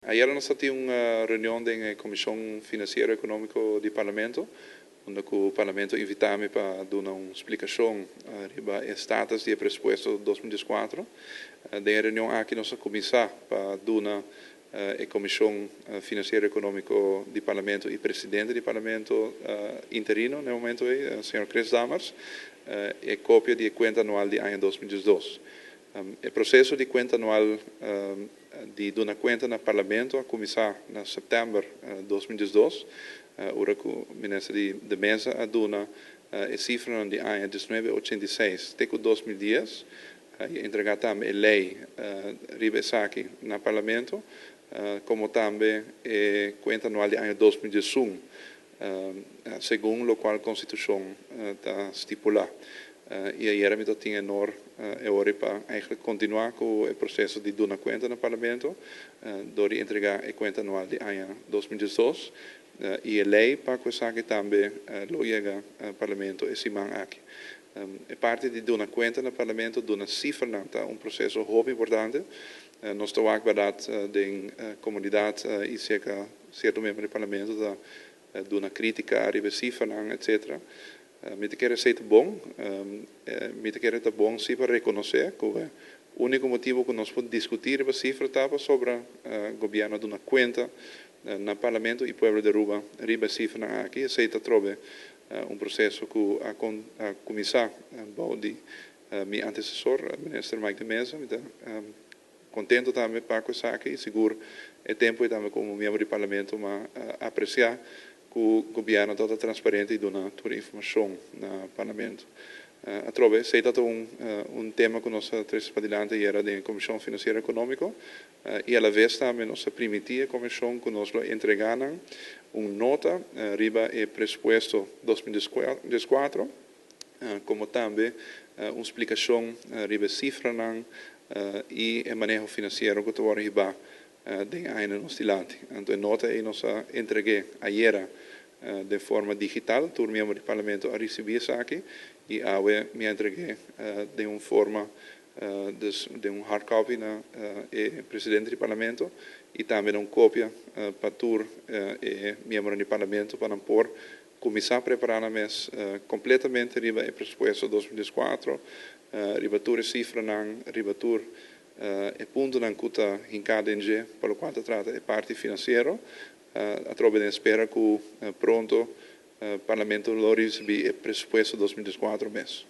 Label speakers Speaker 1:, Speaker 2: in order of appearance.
Speaker 1: Ayer nós tivemos uma reunião da Comissão Financeira e Econômica do Parlamento, onde o Parlamento invitava para dar uma explicação sobre o status do presupuesto 2014. Da reunião aqui nós começamos para dar a Comissão Financeira e Econômica do Parlamento e Presidente do Parlamento interino, no momento, o Sr. Chris Dammers, a cópia da conta anual do ano 2012. O processo de conta anual de dar conta no Parlamento a começar em setembro de 2012. Ora que o Ministro de Mesa a dar a cifra do ano 1986 até 2010, entregar também a lei Ribesaki no Parlamento, como também a conta anual do ano 2011, segundo o qual a Constituição está estipulada. E aí era tinha honor para eigenlijk continuar com o processo de dar conta no Parlamento, door entregar a conta anual do ano 2012, e a lei para que também lo chega ao Parlamento esse ano aqui. A parte de dar conta no Parlamento, dar uma cifra, é um processo muito importante. Nós estamos aqui da comunidade e certo membro do Parlamento dar uma crítica a cifra, etc. Me quer ser bom, me quer ser bom sim para reconhecer que o único motivo que nós podemos discutir a cifra estava sobre o governo de uma conta no Parlamento e o povo de Aruba riba cifra aqui, aceita trobe um processo que a começar de meu antecessor, o ministro Mike de Mesa, contento também para isso aqui, seguro é tempo e também como membro do Parlamento mas apreciar que o governo está transparente e dá toda a informação no Parlamento. A trove, sei que um tema que nós três para adiante era da Comissão Financeira e Econômica e a vez também nós permitia a Comissão que nos entregaram uma nota riba o presupuesto 2014, como também uma explicação riba cifra e o manejo financeiro que estava riba de ano nos dilante. Então a nota é nós entreguei ayer de forma digital, todo membro do Parlamento a receber isso aqui e agora me entreguei de uma forma de um hard copy na Presidente do Parlamento e também uma cópia para todo membro do Parlamento para pôr começar a preparar a mês completamente riba o presupuesto 2014, riba toda a cifra, riba todo o ponto na cuta em cada NG, para o qual trata a parte financeira. A tropa espera que pronto o Parlamento lo recebi o presupuesto 2014 mês.